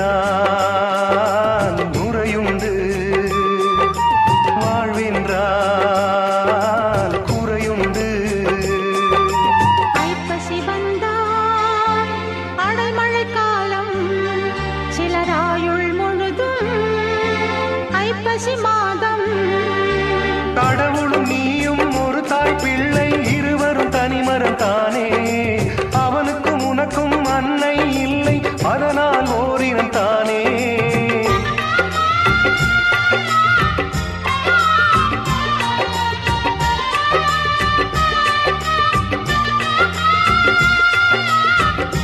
வாழ்வென்றால் முறையுண்டு, வாழ்வென்றால் குறையுண்டு. ஐப்பசி வந்தால் அடைமழை காலம், சிலராயுள் முழுதும் ஐப்பசி